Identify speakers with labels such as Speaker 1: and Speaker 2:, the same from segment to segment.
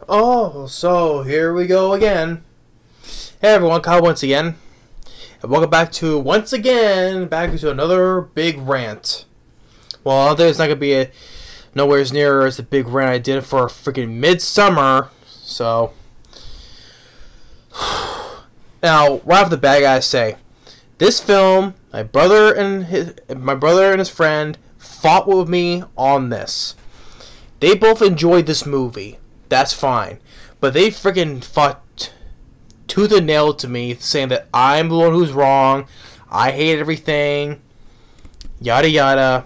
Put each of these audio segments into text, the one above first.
Speaker 1: Oh, so here we go again. Hey everyone, Kyle once again. And welcome back to, back to another big rant. Well, I don't think it's not going to be nowhere as near as the big rant I did for freaking Midsummer. So, now, right off the bat, I gotta say, this film, my brother and his friend fought with me on this. They both enjoyed this movie. That's fine. But they freaking fought tooth and nail to me, saying that I'm the one who's wrong. I hate everything. Yada yada.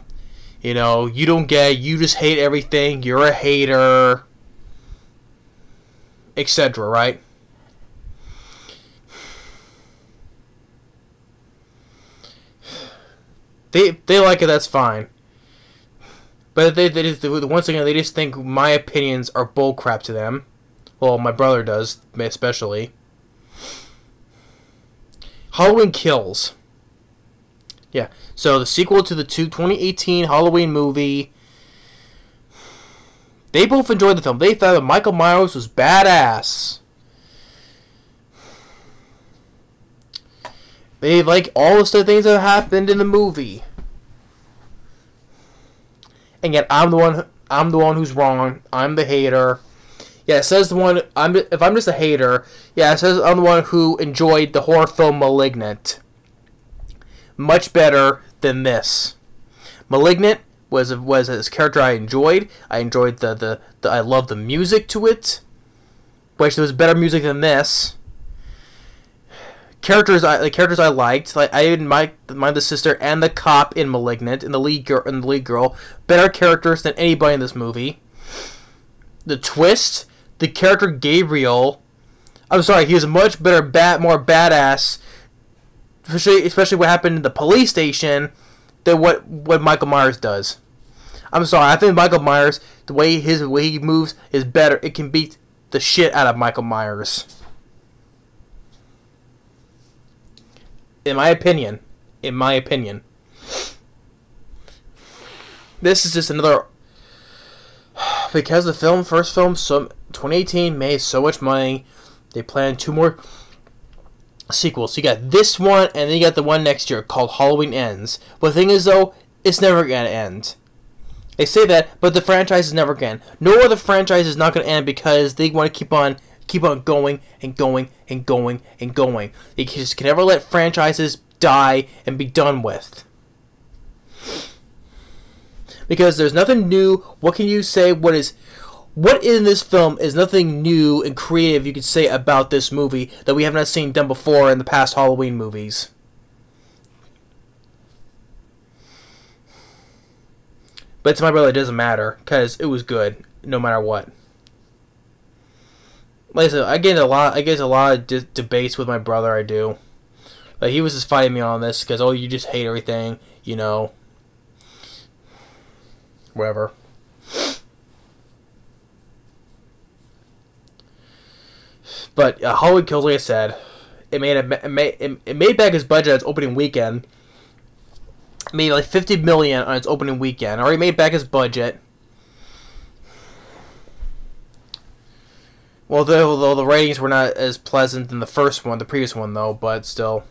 Speaker 1: You know, you don't get it. You just hate everything. You're a hater. Etc. Right? They like it. That's fine. But once again, they just think my opinions are bullcrap to them. Well, my brother does, especially. Halloween Kills. Yeah, so the sequel to the 2018 Halloween movie. They both enjoyed the film. They thought that Michael Myers was badass. They like all the things that happened in the movie. And yet I'm the one who's wrong. I'm the hater. Yeah, it says the one if I'm just a hater, yeah, it says I'm the one who enjoyed the horror film Malignant. Much better than this. Malignant was a character I enjoyed. I enjoyed I loved the music to it. Which there was better music than this. Characters I liked, like I didn't mind the sister and the cop in Malignant, and the lead girl, better characters than anybody in this movie. The twist, the character Gabriel, I'm sorry, he was a much better, more badass, especially what happened in the police station, than what Michael Myers does. I'm sorry, I think Michael Myers, the way he moves is better. It can beat the shit out of Michael Myers. In my opinion. This is just another... Because the first film, 2018, made so much money, they planned 2 more sequels. So you got this one, and then you got the one next year called Halloween Ends. But the thing is, though, it's never going to end. They say that, but the franchise is never going to end. No other franchise is not going to end because they want to keep on going and going and going and going. They just can never let franchises die and be done with. Because there's nothing new. What can you say? What in this film is nothing new and creative you could say about this movie that we have not seen done before in the past Halloween movies? But to my brother, it doesn't matter because it was good no matter what. Like I said, I get a lot of debates with my brother. I do. Like he was just fighting me on this because you just hate everything, you know. Whatever. But Halloween Kills, like I said, it made back its budget on its opening weekend. It made like $50 million on its opening weekend. Already made back its budget. Well, though the ratings were not as pleasant than the previous one, though, but still.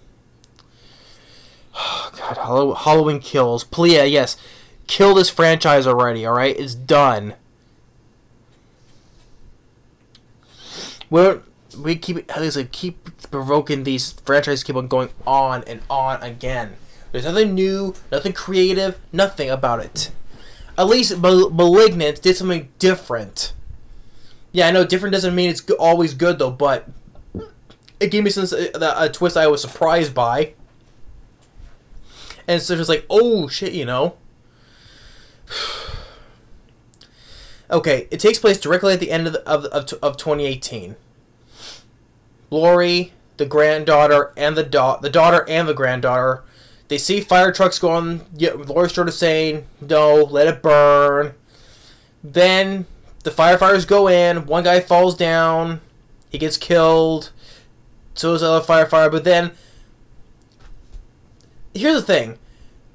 Speaker 1: Oh, God, Halloween Kills. Please, yeah, yes. Kill this franchise already, alright? It's done. We keep provoking these franchises, keep on going on and on again. There's nothing new, nothing creative, nothing about it. At least Malignant did something different. Yeah, I know different doesn't mean it's always good, though, but it gave me a twist I was surprised by. And so it was like, oh, shit, you know. Okay, it takes place directly at the end of 2018. Lori, the granddaughter, and the daughter and the granddaughter, they see fire trucks going. Yeah, Lori's sort of saying, no, let it burn. Then the firefighters go in. One guy falls down. He gets killed. So is the other firefighter. But then, here's the thing.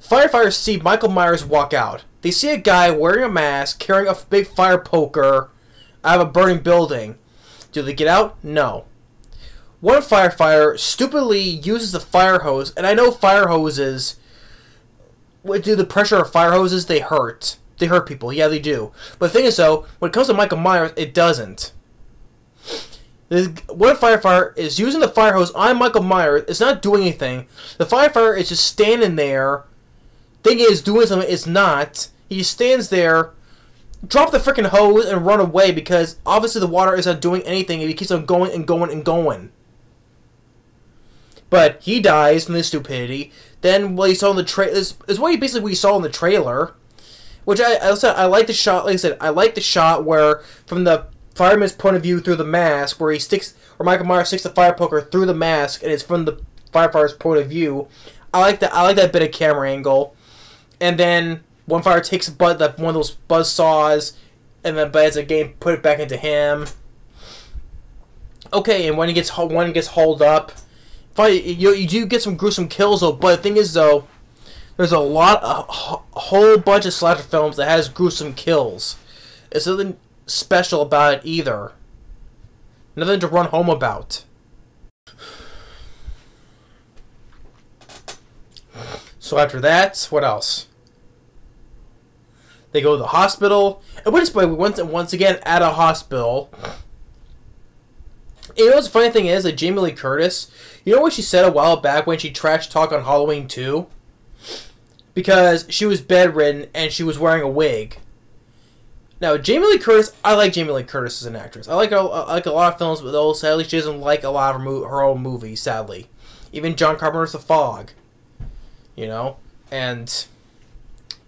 Speaker 1: Firefighters see Michael Myers walk out. They see a guy wearing a mask, carrying a big fire poker out of a burning building. Do they get out? No. One firefighter stupidly uses the fire hose, and I know fire hoses, due to the pressure of fire hoses, they hurt. They hurt people. Yeah, they do. But the thing is, though, when it comes to Michael Myers, it doesn't. One firefighter is using the fire hose on Michael Myers. It's not doing anything. The firefighter is just standing there, thinking it's doing something. It's not. He stands there, drop the freaking hose, and run away because obviously the water isn't doing anything and he keeps on going and going and going. But he dies from this stupidity. Then what he saw in the trailer is what we saw in the trailer, which I like the shot. Like I said, I like the shot where from the fireman's point of view through the mask, where Michael Myers sticks the fire poker through the mask, and it's from the firefighter's point of view. I like that bit of camera angle. And then one fire takes one of those buzz saws, and then as a game put it back into him. Okay, and when he gets hauled up, you do get some gruesome kills though. But the thing is though, there's a whole bunch of slasher films that has gruesome kills. It's nothing special about it either. Nothing to run home about. So after that, what else? They go to the hospital. And once again at a hospital. You know what's the funny thing is that Jamie Lee Curtis, you know what she said a while back when she trash talked on Halloween 2? Because she was bedridden and she was wearing a wig. Now, Jamie Lee Curtis, I like Jamie Lee Curtis as an actress. I like a lot of films, but though sadly she doesn't like a lot of her own movies, sadly. Even John Carpenter's The Fog. You know? And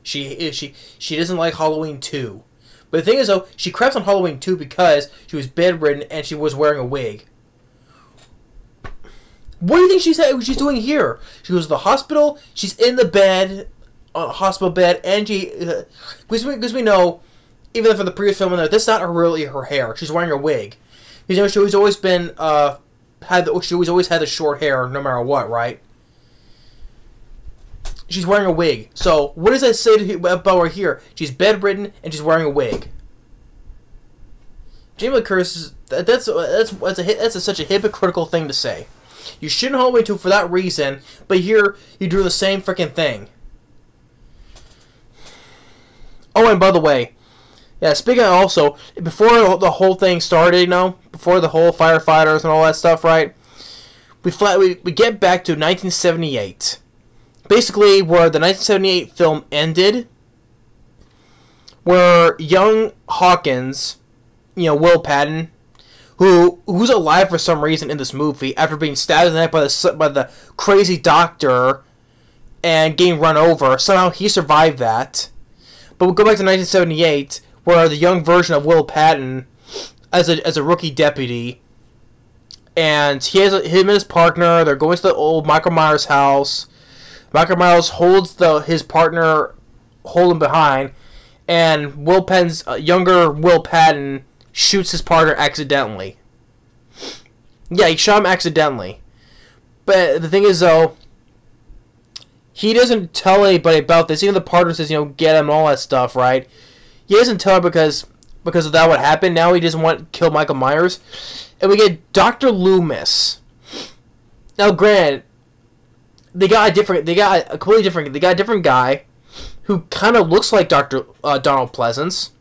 Speaker 1: she doesn't like Halloween 2. But the thing is, though, she craps on Halloween 2 because she was bedridden and she was wearing a wig. What do you think she's doing here? She goes to the hospital, she's in the bed, hospital bed, and because we know, even for the previous film in there, that's not really her hair. She's wearing a wig. You know, she's always been, she always had the short hair no matter what, right? She's wearing a wig. So, what does that say about her here? She's bedridden and she's wearing a wig. Jamie Lee Curtis, that's such a hypocritical thing to say. You shouldn't hold me to for that reason, but here you do the same freaking thing. Oh, and by the way, yeah, speaking of also, before the whole thing started, you know, before the whole firefighters and all that stuff, right? We get back to 1978. Basically, where the 1978 film ended, where young Hawkins, you know, Will Patton, who's alive for some reason in this movie after being stabbed in the neck by the crazy doctor and getting run over, somehow he survived that. But we'll go back to 1978, where the young version of Will Patton, as a rookie deputy, and him and his partner, they're going to the old Michael Myers house. Michael Myers holds his partner, holding behind, and Will Patton's younger Will Patton shoots his partner accidentally. Yeah, he shot him accidentally. But the thing is, though, he doesn't tell anybody about this. Even the partner says, you know, get him, all that stuff, right? He doesn't tell her because of that what happened. Now he doesn't want to kill Michael Myers. And we get Dr. Loomis. Now, granted, they got a different guy who kind of looks like Donald Pleasance.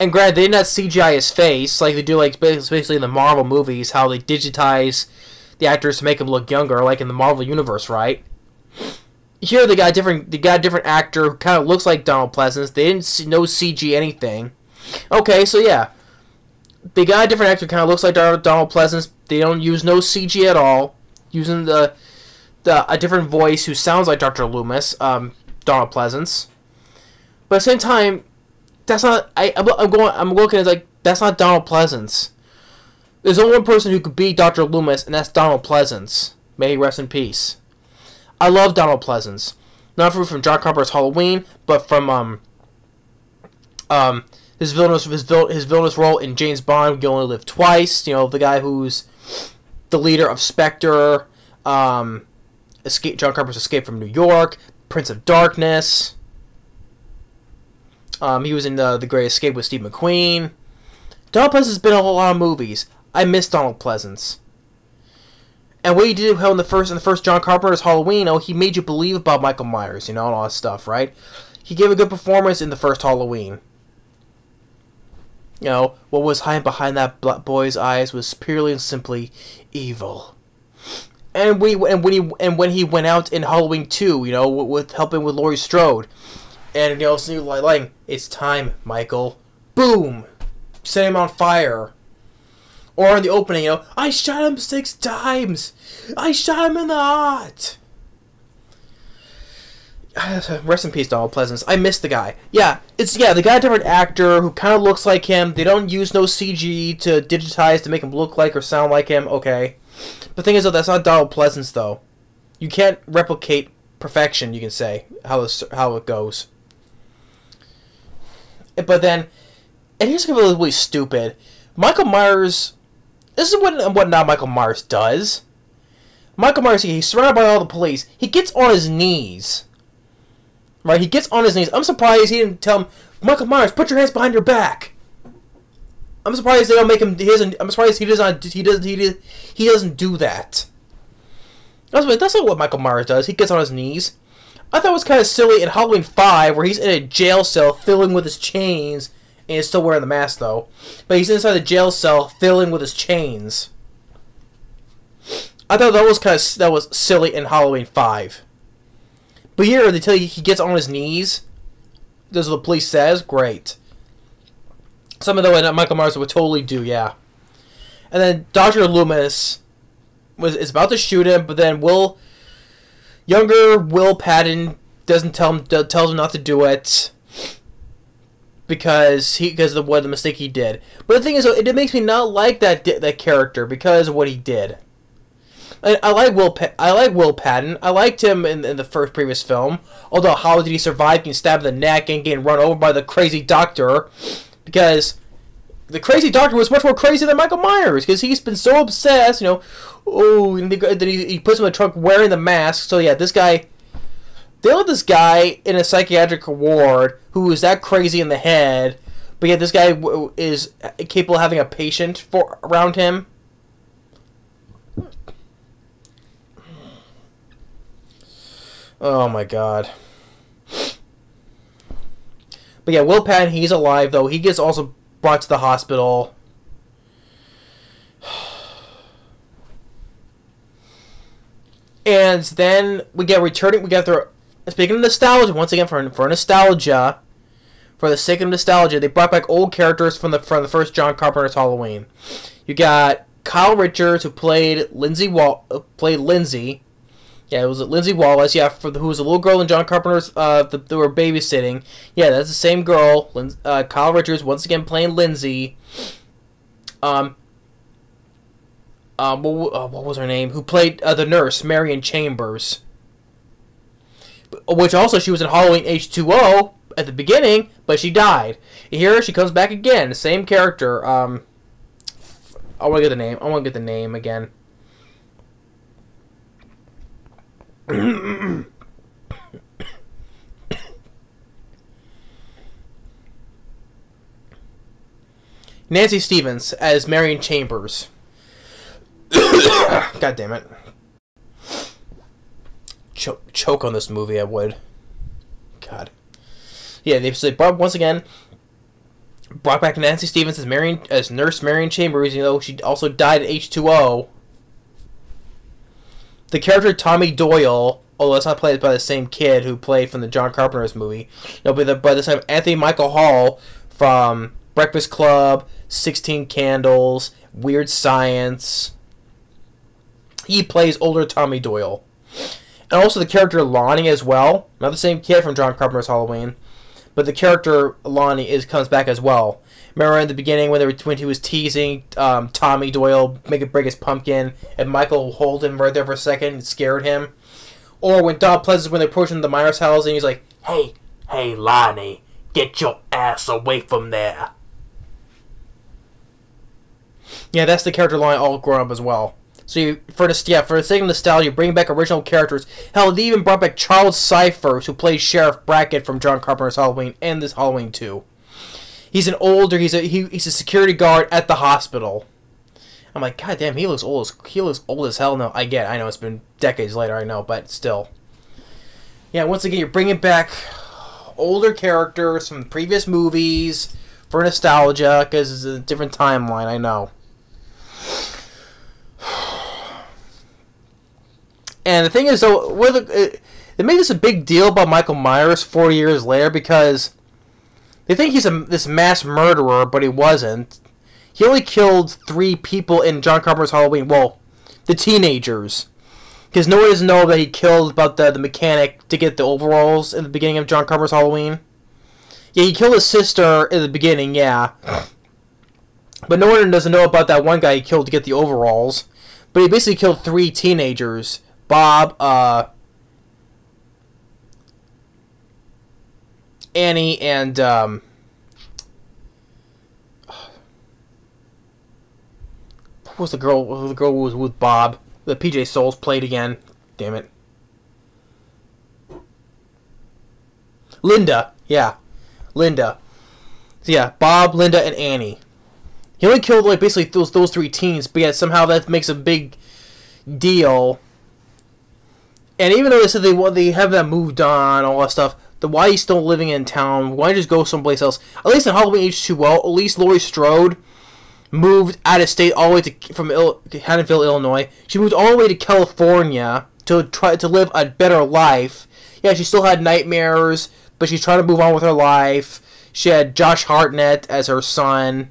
Speaker 1: And granted, they did not CGI his face like they do, like basically in the Marvel movies, how they digitize the actors to make them look younger, like in the Marvel universe, right? Here they got a different actor who kind of looks like Donald Pleasance. They didn't no CG anything. Okay, so yeah, they got a different actor who kind of looks like Donald Pleasance. They don't use no CG at all, using a different voice who sounds like Dr. Loomis, Donald Pleasance. But at the same time, that's not. I'm looking at it like that's not Donald Pleasance. There's only one person who could be Dr. Loomis, and that's Donald Pleasance. May he rest in peace. I love Donald Pleasance, not from John Carpenter's Halloween, but from his villainous role in James Bond. You Only Live Twice. You know, the guy who's the leader of Spectre. John Carpenter's Escape from New York, Prince of Darkness. He was in The Great Escape with Steve McQueen. Donald Pleasance has been in a lot of movies. I miss Donald Pleasance. And what he did how in the first John Carpenter's Halloween, he made you believe about Michael Myers, and all that stuff, right? He gave a good performance in the first Halloween. What was hiding behind that boy's eyes was purely and simply evil. And when he went out in Halloween 2, with helping with Laurie Strode, and like, it's time, Michael. Boom, set him on fire. Or in the opening, I shot him 6 times. I shot him in the heart. Rest in peace, Donald Pleasance. I miss the guy. They got a different actor who kind of looks like him. They don't use no CG to digitize to make him look like or sound like him. Okay. The thing is, though, that's not Donald Pleasance, though. You can't replicate perfection, you can say, how it goes. But then, and here's something really stupid. Michael Myers, this is what not Michael Myers does. Michael Myers, he's surrounded by all the police. He gets on his knees. Right, he gets on his knees. I'm surprised he didn't tell him, Michael Myers, put your hands behind your back. I'm surprised they don't make him. I'm surprised he doesn't do that. That's not what Michael Myers does. He gets on his knees. I thought it was kind of silly in Halloween 5, where he's in a jail cell filling with his chains, and he's still wearing the mask though. But he's inside the jail cell filling with his chains. I thought that was silly in Halloween 5. But here they tell you he gets on his knees. That's what the police says. Great. Something that Michael Myers would totally do, yeah. And then Dr. Loomis is about to shoot him, but then younger Will Patton tells him not to do it because of the mistake he did. But the thing is, it makes me not like that character because of what he did. I like Will Patton. I liked him in the previous film. Although, how did he survive getting stabbed in the neck and getting run over by the crazy doctor? Because the crazy doctor was much more crazy than Michael Myers. Because he's been so obsessed, and then he puts him in the trunk wearing the mask. So yeah, they let this guy in a psychiatric ward who is that crazy in the head. But yet this guy is capable of having a patient around him. Oh my god. But yeah, Will Patton, he's alive though. He gets also brought to the hospital. And then speaking of nostalgia, once again for nostalgia, for the sake of nostalgia, they brought back old characters from the first John Carpenter's Halloween. You got Kyle Richards, who played Lindsay. Yeah, it was Lindsay Wallace. Yeah, who was a little girl in John Carpenter's. They were babysitting. Yeah, that's the same girl. Kyle Richards once again playing Lindsay. What was her name? Who played the nurse, Marion Chambers. Which also she was in Halloween H2O at the beginning, but she died. Here she comes back again, the same character. I want to get the name. I want to get the name again. Nancy Stevens as Marion Chambers. God damn it. Choke on this movie, I would. God. Yeah, they brought back Nancy Stevens as Nurse Marion Chambers, she also died at H2O. The character Tommy Doyle, although it's not played by the same kid who played from the John Carpenter's movie, but by this time Anthony Michael Hall from Breakfast Club, 16 Candles, Weird Science. He plays older Tommy Doyle. And also the character Lonnie as well. Not the same kid from John Carpenter's Halloween, but the character Lonnie comes back as well. Remember in the beginning when he was teasing Tommy Doyle, make it break his pumpkin, and Michael hold him right there for a second and scared him? Or when Don Pleasance, when they approach him the Myers house, and he's like, Hey, Lonnie, get your ass away from there. Yeah, that's the character Lonnie all grown up as well. So for the sake of nostalgia, bring back original characters. Hell, they even brought back Charles Cyphers, who plays Sheriff Brackett from John Carpenter's Halloween and this Halloween 2. He's a security guard at the hospital. I'm like, God damn, he looks old as hell now. I know it's been decades later, I know, but still. Yeah, once again, you're bringing back older characters from previous movies for nostalgia, because it's a different timeline, I know. And the thing is, though, they made this a big deal about Michael Myers 4 years later because they think he's this mass murderer, but he wasn't. He only killed 3 people in John Carpenter's Halloween. Well, the teenagers. Because no one doesn't know that he killed about the mechanic to get the overalls in the beginning of John Carpenter's Halloween. Yeah, he killed his sister in the beginning, yeah. But no one doesn't know about that one guy he killed to get the overalls. But he basically killed 3 teenagers. Bob, Annie, and, what was the girl? The girl who was with Bob. The PJ Souls played again. Damn it. Linda. Yeah. Linda. So yeah, Bob, Linda, and Annie. He only killed, like, basically those 3 teens, but yet somehow that makes a big deal. And even though they said they have that moved on, all that stuff, why he's still living in town? Why just go someplace else? At least in Halloween H2O, at least Laurie Strode moved out of state all the way from Haddonfield, Illinois. She moved all the way to California to try to live a better life. Yeah, she still had nightmares, but she's trying to move on with her life. She had Josh Hartnett as her son.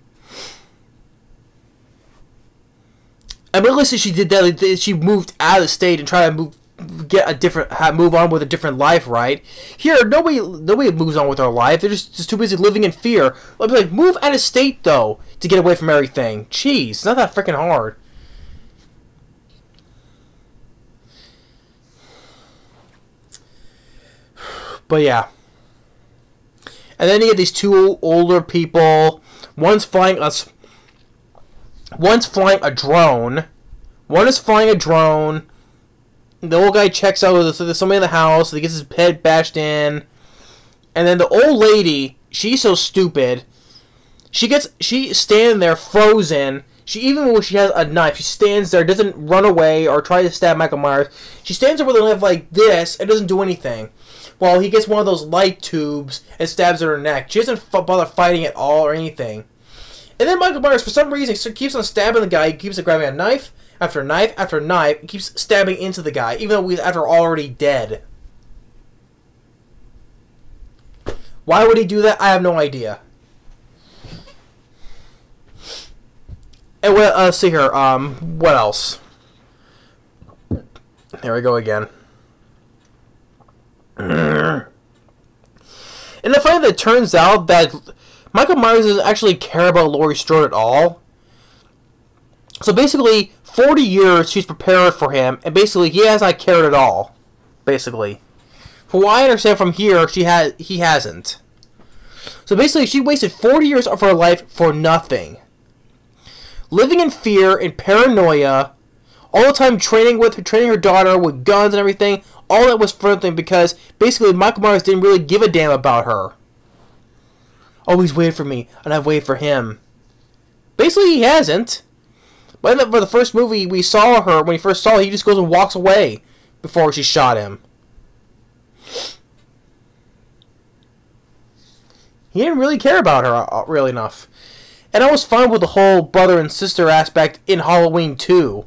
Speaker 1: I mean, listen, she did that. She moved out of the state and tried to move on with a different life, right? Here, nobody moves on with their life. They're just too busy living in fear. I'd be like, move out of state though to get away from everything. Jeez, it's not that freaking hard. But yeah, and then you get these 2 older people. One's flying a drone. One is flying a drone. The old guy checks out with somebody in the house. He gets his head bashed in. And then the old lady, she's so stupid. She's standing there frozen. Even when she has a knife, she stands there, doesn't run away or try to stab Michael Myers. She stands there with her knife like this and doesn't do anything. While he gets one of those light tubes and stabs her in her neck. She doesn't bother fighting at all or anything. And then Michael Myers, for some reason, keeps on stabbing the guy. He keeps on grabbing a knife after knife after knife. He keeps stabbing into the guy, even though he's already dead. Why would he do that? I have no idea. And let's see here. What else? There we go again. And the funny that it turns out that Michael Myers doesn't actually care about Laurie Strode at all. So basically, 40 years she's prepared for him, and basically he has not cared at all. Basically, from what I understand from here, he hasn't. So basically, she wasted 40 years of her life for nothing, living in fear and paranoia, all the time training her daughter with guns and everything. All that was for nothing because basically Michael Myers didn't really give a damn about her. Oh, he's waiting for me, and I've waited for him. Basically, he hasn't. But for the first movie, we saw her, when he first saw her, he just goes and walks away before she shot him. He didn't really care about her, really enough. And I was fine with the whole brother and sister aspect in Halloween 2.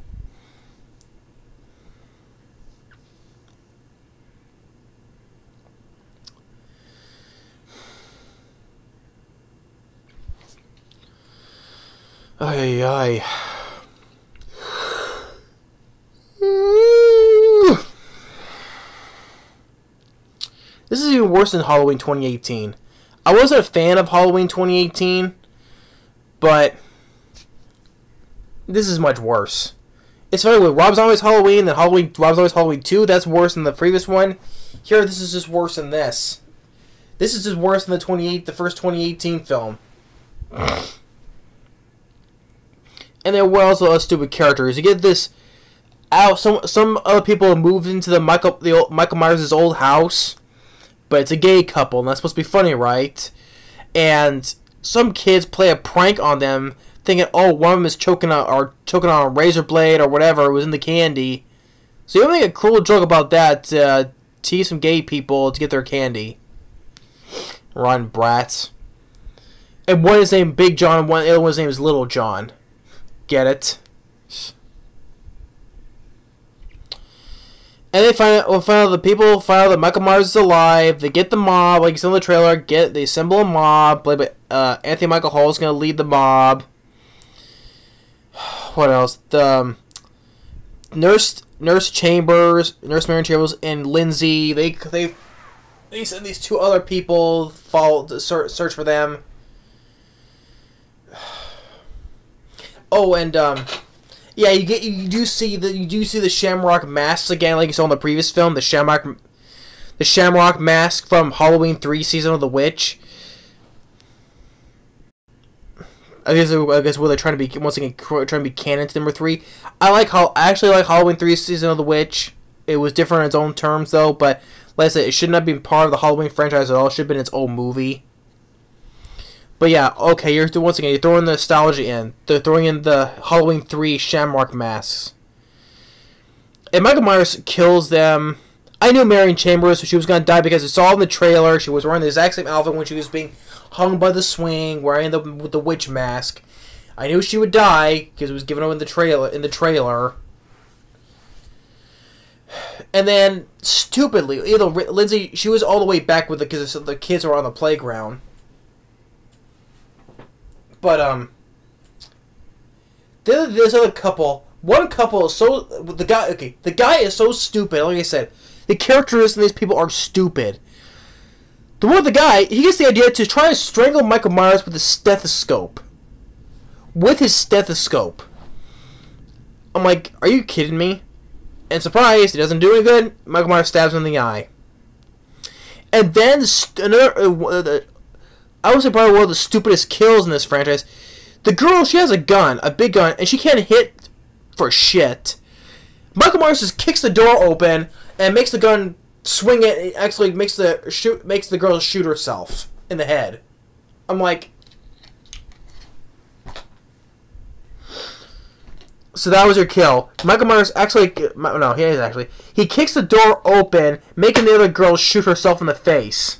Speaker 1: Ay, ay. This is even worse than Halloween 2018. I wasn't a fan of Halloween 2018, but this is much worse. It's funny with Rob Zombie's Halloween, then Rob Zombie's Halloween 2, that's worse than the previous one. Here, this is just worse than this. This is just worse than the first 2018 film. And then what else are stupid characters? You get this out. Some other people moved into the Michael Myers' old house, but it's a gay couple, and that's supposed to be funny, right? And some kids play a prank on them thinking, oh, one of them is choking on a razor blade or whatever was in the candy. So you make a cruel joke about that to tease some gay people to get their candy. Rotten brats. And one is named Big John, and the other one's name is Little John. Get it? And they find out that Michael Myers is alive. They get the mob, like you saw in the trailer. They assemble a mob. Played by Anthony Michael Hall is going to lead the mob. What else? The Nurse Marion Chambers, and Lindsay. They send these two other people follow to search for them. Oh, and yeah, you do see the Shamrock masks again, like you saw in the previous film. The Shamrock mask from Halloween 3 Season of the Witch. I guess where they're trying to be once again trying to be canon to number 3. I actually like Halloween 3 Season of the Witch. It was different in its own terms though, but like I said, it should not be part of the Halloween franchise at all. It should have been its own movie. But yeah, okay, you're throwing the nostalgia in. They're throwing in the Halloween 3 Shamrock masks. And Michael Myers kills them. I knew Marion Chambers, so she was going to die because it's all in the trailer. She was wearing the exact same outfit when she was being hung by the swing, wearing the witch mask. I knew she would die because it was given up in the trailer. And then, stupidly, Lindsay, she was all the way back with because the kids were on the playground. But, this other couple, one couple is so, the guy is so stupid, like I said, the characters in these people are stupid. The guy, he gets the idea to try to strangle Michael Myers with a stethoscope. With his stethoscope. I'm like, are you kidding me? And surprise, he doesn't do any good, Michael Myers stabs him in the eye. And then, I would say probably one of the stupidest kills in this franchise. The girl, she has a gun, a big gun, and she can't hit for shit. Michael Myers just kicks the door open and makes the gun swing it. It actually makes the girl shoot herself in the head. I'm like, so that was your kill. Michael Myers actually, no, he is actually. He kicks the door open, making the other girl shoot herself in the face.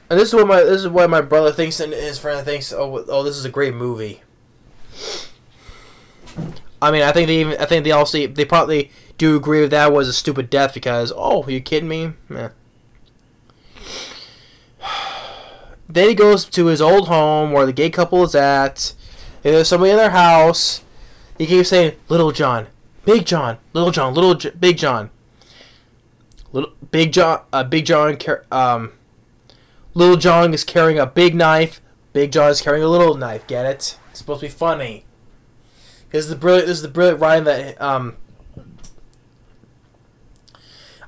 Speaker 1: And this is what my brother thinks and his friend thinks. Oh, this is a great movie. I mean, I think they probably do agree with that was a stupid death because, oh, are you kidding me? Meh. Then he goes to his old home where the gay couple is at. And there's somebody in their house. He keeps saying, Little John, Big John, Little John, Big John. Little John is carrying a big knife. Big John is carrying a little knife. Get it? It's supposed to be funny. This is the brilliant writing that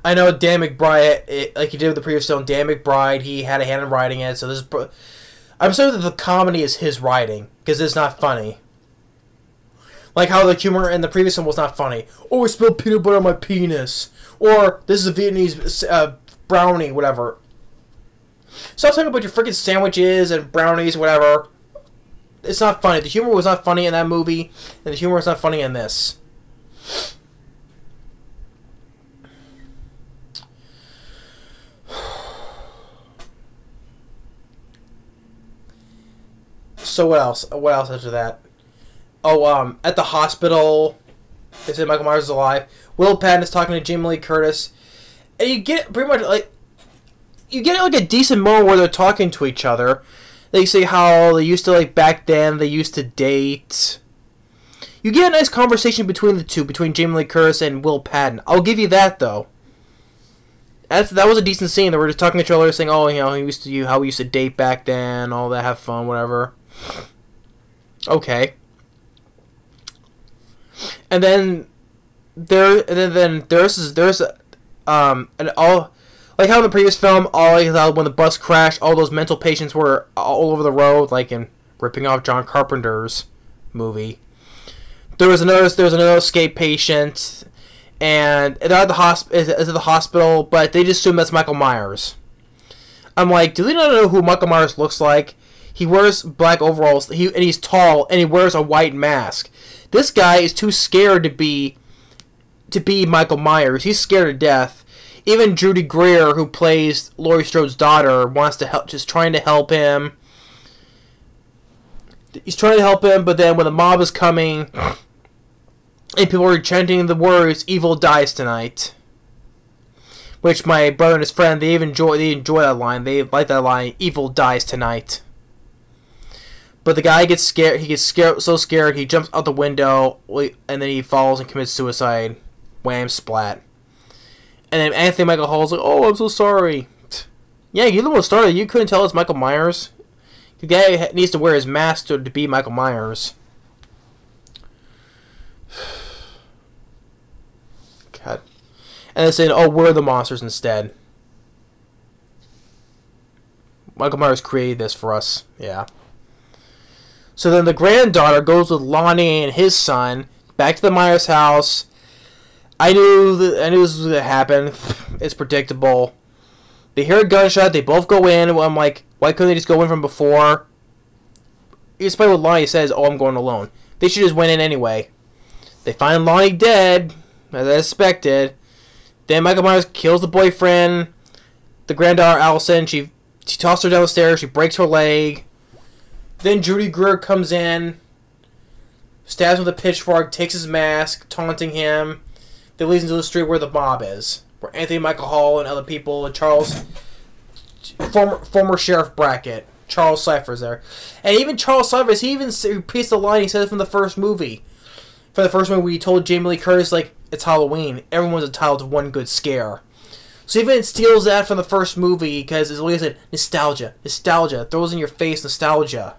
Speaker 1: I know Dan McBride, like he did with the previous film, Dan McBride, he had a hand in writing it. So I'm sorry that the comedy is his writing because it's not funny. Like how the humor in the previous one was not funny. Oh, I spilled peanut butter on my penis. Or this is a Vietnamese brownie, whatever. Stop talking about your freaking sandwiches and brownies, whatever. It's not funny. The humor was not funny in that movie, and the humor was not funny in this. So what else? What else after that? Oh, at the hospital, they say Michael Myers is alive. Will Patton is talking to Jamie Lee Curtis, and you get pretty much like a decent moment where they're talking to each other. They say how they used to, like, back then they used to date. You get a nice conversation between the two, between Jamie Lee Curtis and Will Patton. I'll give you that though. That was a decent scene. They were just talking to each other, saying, "Oh, you know, how we used to date back then, all that, have fun, whatever." Okay. And then there's and all, like how in the previous film, when the bus crashed, all those mental patients were all over the road, like in ripping off John Carpenter's movie. There was another escape patient, and they're at the hospital, but they just assume that's Michael Myers. I'm like, do they not know who Michael Myers looks like? He wears black overalls, and he's tall, and he wears a white mask. This guy is too scared to be Michael Myers. He's scared to death. Even Judy Greer, who plays Laurie Strode's daughter, wants to help, just trying to help him. He's trying to help him, but then when the mob is coming, and people are chanting the words, "Evil dies tonight," which my brother and his friend, they enjoy that line. They like that line, "Evil dies tonight." But the guy gets scared. He gets so scared he jumps out the window, and then he falls and commits suicide. Wham, splat. And then Anthony Michael Hall's like, "Oh, I'm so sorry." Yeah, you're the one who started. You couldn't tell it's Michael Myers. The guy needs to wear his mask to be Michael Myers. God. And they're saying, "Oh, we're the monsters instead." Michael Myers created this for us. Yeah. So then the granddaughter goes with Lonnie and his son back to the Myers house. I knew this was going to happen. It's predictable. They hear a gunshot. They both go in. I'm like, why couldn't they just go in from before? Despite what Lonnie says, "Oh, I'm going alone." They should just went in anyway. They find Lonnie dead, as I expected. Then Michael Myers kills the boyfriend. The granddaughter, Allison, she tosses her down the stairs. She breaks her leg. Then Judy Greer comes in, stabs him with a pitchfork, takes his mask, taunting him. Then leads into the street where the mob is, where Anthony Michael Hall and other people, and Charles, former Sheriff Brackett, Charles Cypher's there. And even Charles Cypher, he even repeats the line he said from the first movie. From the first movie, he told Jamie Lee Curtis, like, "It's Halloween. Everyone's entitled to one good scare." So even it steals that from the first movie, because it's like I said, nostalgia. Nostalgia. Throws in your face nostalgia.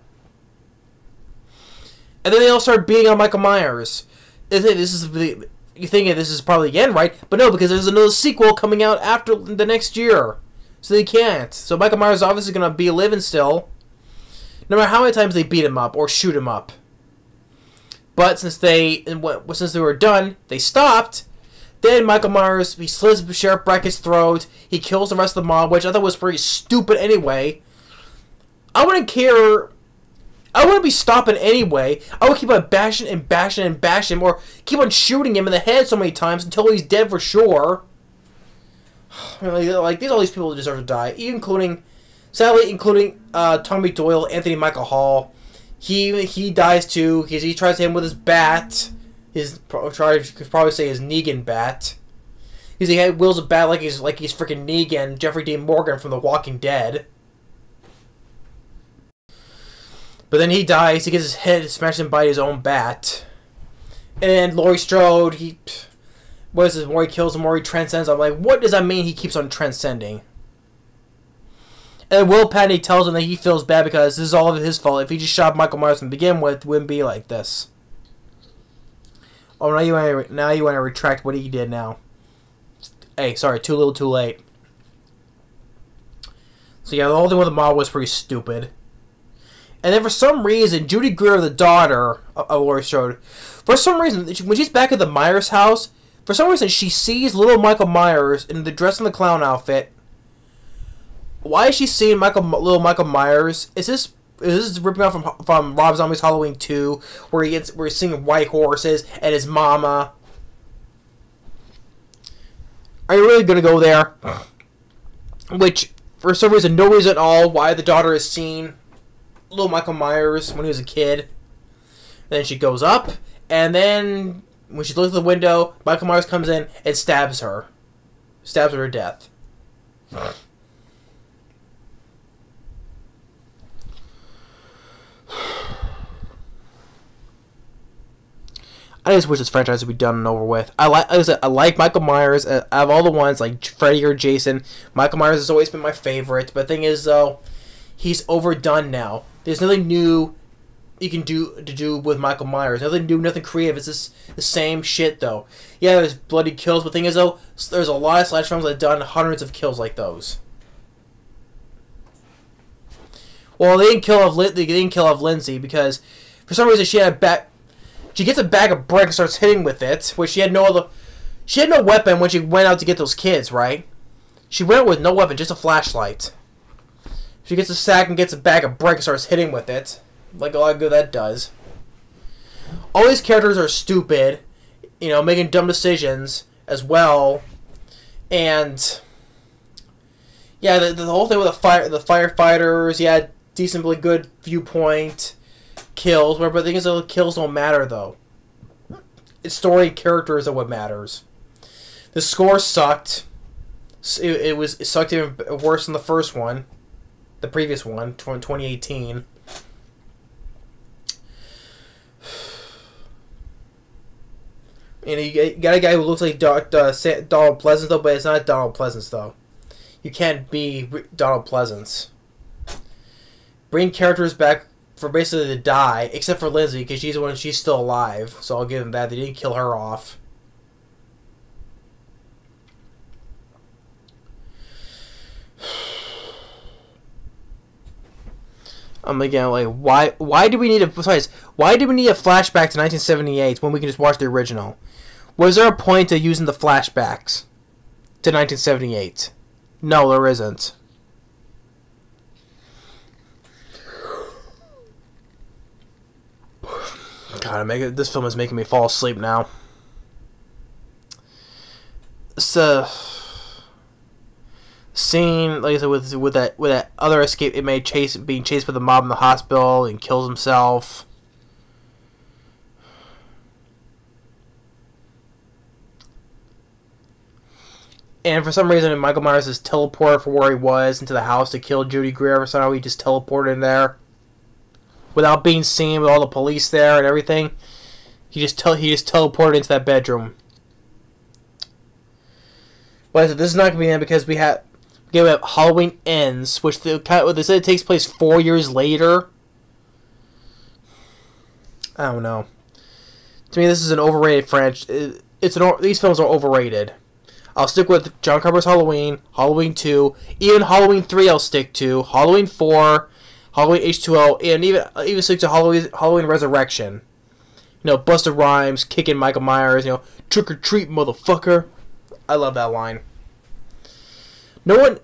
Speaker 1: And then they all start beating on Michael Myers. You think this is probably the end, right? But no, because there's another sequel coming out after the next year. So they can't. So Michael Myers is obviously going to be living still. No matter how many times they beat him up or shoot him up. But since they were done, they stopped. Then Michael Myers, he slits Sheriff Brackett's throat. He kills the rest of the mob, which I thought was pretty stupid anyway. I wouldn't care. I wouldn't be stopping anyway. I would keep on bashing and bashing and bashing him, or keep on shooting him in the head so many times until he's dead for sure. Like all these people deserve to die, sadly, including Tommy Doyle, Anthony Michael Hall. He dies too because he tries to hit him with his bat. Could probably say his Negan bat. Because he wields a bat like he's freaking Negan, Jeffrey Dean Morgan from The Walking Dead. But then he dies. He gets his head smashed in by his own bat. And Laurie Strode, what is this? More he kills, the more he transcends. I'm like, what does that mean? He keeps on transcending. And Will Patton tells him that he feels bad because this is all of his fault. If he just shot Michael Myers to begin with, it wouldn't be like this. Oh, now you want to retract what he did now. Hey, sorry, too little, too late. So yeah, the whole thing with the mob was pretty stupid. And then for some reason, Judy Greer, the daughter of Laurie Strode, for some reason, when she's back at the Myers house, for some reason she sees little Michael Myers in the dress in the clown outfit. Why is she seeing little Michael Myers? Is this ripping off from Rob Zombie's Halloween 2, where he's singing White Horses and his mama? Are you really gonna go there? Which, for some reason, no reason at all, why the daughter is seeing little Michael Myers when he was a kid. And then she goes up, and then when she looks at the window, Michael Myers comes in and stabs her to death. I just wish this franchise would be done and over with. I like Michael Myers. Out of all the ones, like Freddy or Jason, Michael Myers has always been my favorite. But the thing is, though, he's overdone now. There's nothing new you can do with Michael Myers. Nothing new, nothing creative. It's just the same shit, though. Yeah, there's bloody kills, but the thing is, though, there's a lot of slash films that have done hundreds of kills like those. Well, they didn't kill off Lindsay because for some reason she gets a bag of bricks and starts hitting with it, which she had no other. She had no weapon when she went out to get those kids, right? She went out with no weapon, just a flashlight. She gets a sack and gets a bag of brick and starts hitting with it. Like a lot of good that does. All these characters are stupid, you know, making dumb decisions as well. And yeah, the whole thing with the firefighters, yeah, decently good viewpoint, kills. But the thing is, the kills don't matter though. It's story and characters are what matters. The score sucked. It sucked even worse than the first one, the previous one, 2018. And you got a guy who looks like Donald Pleasance, though, but it's not Donald Pleasance, though. You can't be Donald Pleasance. Bring characters back for basically to die, except for Lindsay, because she's still alive. So I'll give them that. They didn't kill her off. Again, like, why do we need a flashback to 1978 when we can just watch the original? Was there a point to using the flashbacks to 1978? No, there isn't. God, this film is making me fall asleep now. So, scene, like I said, with that other escape inmate being chased by the mob in the hospital and kills himself. And for some reason, Michael Myers is teleported from where he was into the house to kill Judy Greer. Somehow he just teleported in there without being seen, with all the police there and everything. He just teleported into that bedroom. But this is not going to be in because we have Halloween Ends, which they said it takes place 4 years later. I don't know. To me, this is an overrated franchise. These films are overrated. I'll stick with John Carpenter's Halloween, Halloween 2, even Halloween 3 I'll stick to, Halloween 4, Halloween H2O, and even stick to Halloween Resurrection. You know, Busta Rhymes kicking Michael Myers, you know, trick or treat, motherfucker. I love that line. No one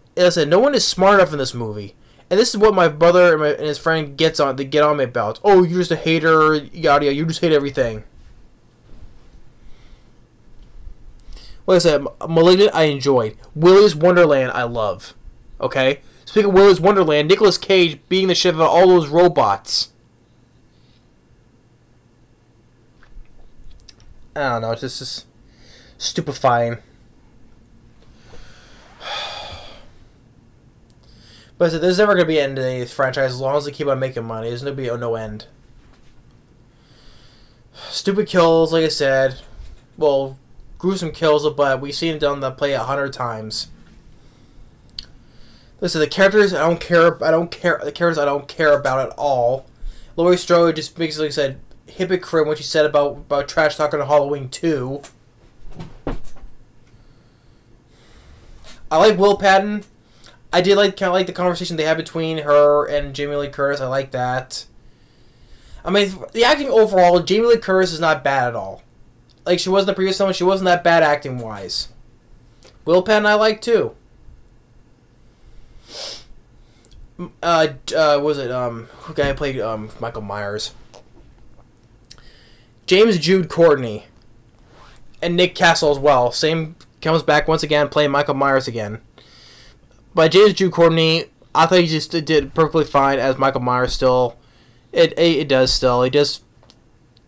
Speaker 1: is smart enough in this movie. And this is what my brother and his friend get on me about. Oh, you're just a hater, yada yada, you just hate everything. Like I said, Malignant I enjoyed. Willy's Wonderland I love. Okay? Speaking of Willy's Wonderland, Nicolas Cage being the chef of all those robots. I don't know, it's just stupefying. But I said, there's never going to be an end to any of these franchises as long as they keep on making money. There's going to be no end. Stupid kills, like I said. Well, gruesome kills, but we've seen them play 100 times. Listen, the characters I don't care. The characters I don't care about at all. Laurie Strode just basically said hypocrite when she said about trash talking on Halloween 2. I like Will Patton. I did kind of like the conversation they had between her and Jamie Lee Curtis. I like that. I mean, the acting overall, Jamie Lee Curtis is not bad at all. Like she was in the previous film, she wasn't that bad acting wise. Will Patton I like too. Was it who guy played Michael Myers? James Jude Courtney. And Nick Castle as well. Same comes back once again playing Michael Myers again. But James Jude Courtney, I thought he just did perfectly fine as Michael Myers still. It does still. He does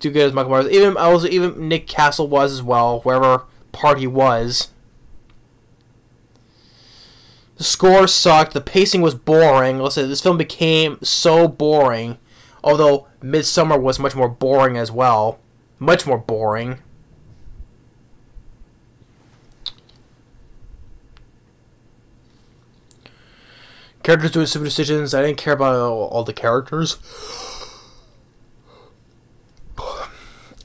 Speaker 1: do good as Michael Myers. Even Nick Castle was as well, wherever part he was. The score sucked. The pacing was boring. Listen, this film became so boring. Although Midsommar was much more boring as well. Much more boring. Characters doing stupid decisions. I didn't care about all the characters.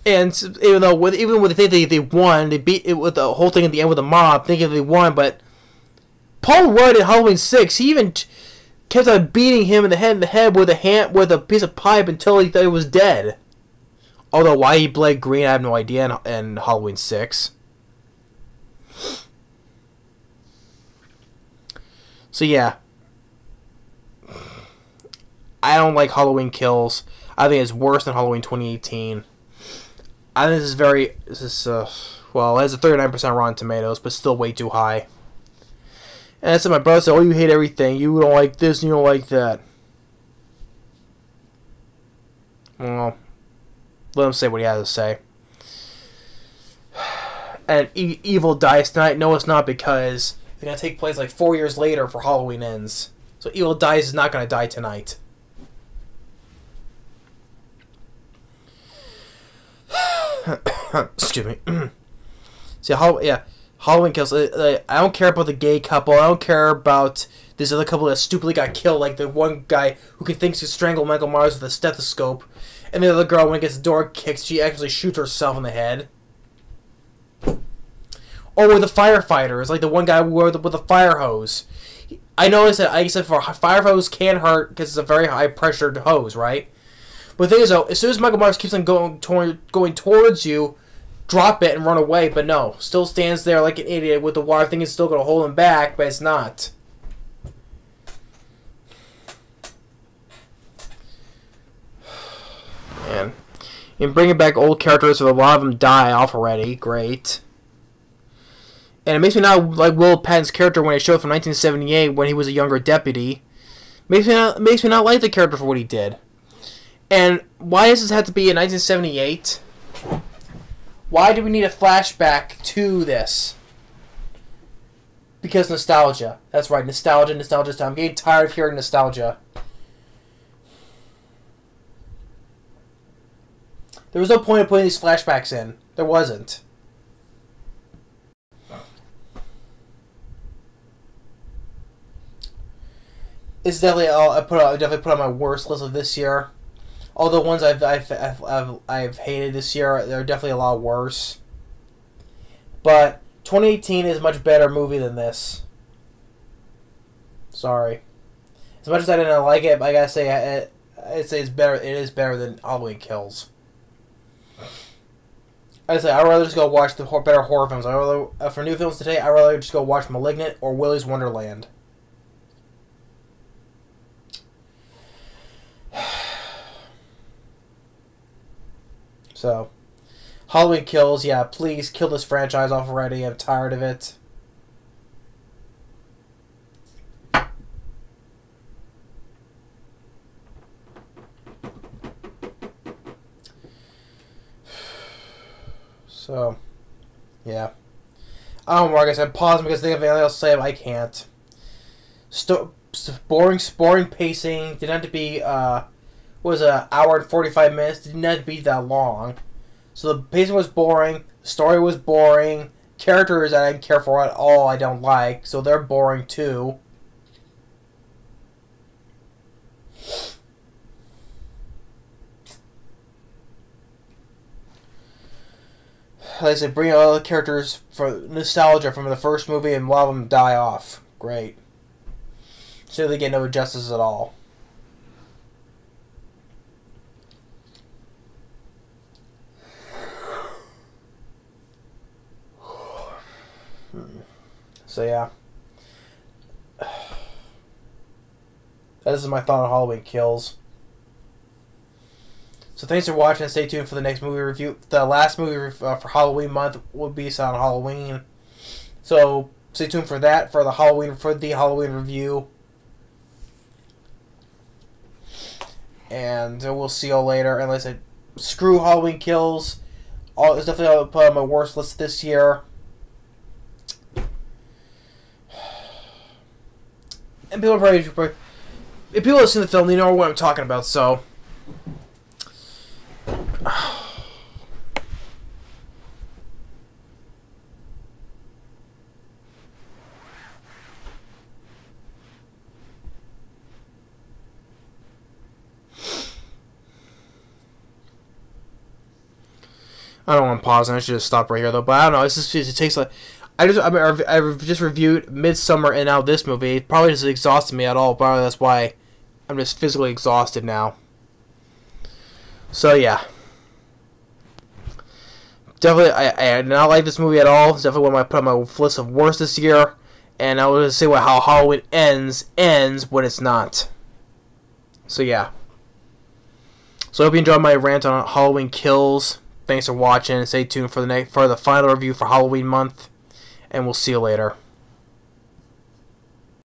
Speaker 1: And even with the thing they won, they beat it with the whole thing at the end with the mob, thinking they won. But Paul Rudd in Halloween 6, he even kept on beating him in the head with a piece of pipe until he thought he was dead. Although why he bled green, I have no idea. In Halloween 6. So yeah, I don't like Halloween Kills. I think it's worse than Halloween 2018. I think well, it has a 39% Rotten Tomatoes, but still way too high. And that's what my brother said, oh, you hate everything. You don't like this and you don't like that. Well, let him say what he has to say. And Evil dies tonight. No, it's not, because it's going to take place like 4 years later for Halloween Ends. So Evil dies is not going to die tonight. Excuse me. See, Halloween Kills. I don't care about the gay couple. I don't care about this other couple that stupidly got killed, like the one guy who thinks he strangled Michael Myers with a stethoscope, and the other girl, when it gets the door kicked, she actually shoots herself in the head. Or with the firefighters, like the one guy with the fire hose. I noticed that, like I said, for a fire hose can hurt because it's a very high pressured hose, right? But the thing is, though, as soon as Michael Myers keeps on going towards you, drop it and run away. But no, still stands there like an idiot with the wire thing. Is still going to hold him back, but it's not. Man, and bringing back old characters, so a lot of them die off already. Great. And it makes me not like Will Patton's character when he showed from 1978 when he was a younger deputy. Makes me not like the character for what he did. And why does this have to be in 1978? Why do we need a flashback to this? Because nostalgia. That's right, nostalgia. I'm getting tired of hearing nostalgia. There was no point in putting these flashbacks in. There wasn't. It's definitely I definitely put on my worst list of this year. All the ones I've hated this year, they're definitely a lot worse. But 2018 is a much better movie than this. Sorry. As much as I didn't like it, I gotta say I'd say it's better. It is better than Halloween Kills. I'd rather just go watch the better horror films. For new films today, I'd rather just go watch *Malignant* or *Willy's Wonderland*. So, Halloween Kills, yeah, please kill this franchise off already. I'm tired of it. So, yeah. I don't know, like I said, pause because I think of anything else to say, but I can't. Boring pacing. Didn't have to be, was an hour and 45 minutes. Didn't have to be that long. So the pacing was boring. The story was boring. Characters I didn't care for at all. I don't like. So they're boring too. Like I said, bring all the characters for nostalgia from the first movie and a lot of them die off. Great. So they get no justice at all. So yeah, this is my thought on Halloween Kills. So thanks for watching and stay tuned for the next movie review. The last movie for Halloween month will be on Halloween. So stay tuned for that, for the Halloween review. And we'll see y'all later. And like I said, screw Halloween Kills. It's definitely I'll put on my worst list this year. And people probably, if people have seen the film, they know what I'm talking about. So, I don't want to pause, and I should just stop right here though. But I don't know. It takes like. I've just reviewed *Midsommar* and now this movie. It probably doesn't exhaust me at all. Probably that's why I'm just physically exhausted now. So yeah. Definitely, I did not like this movie at all. It's definitely one I put on my list of worst this year. And I was say how Halloween ends when it's not. So yeah. So I hope you enjoyed my rant on Halloween Kills. Thanks for watching. Stay tuned for the final review for Halloween month. And we'll see you later.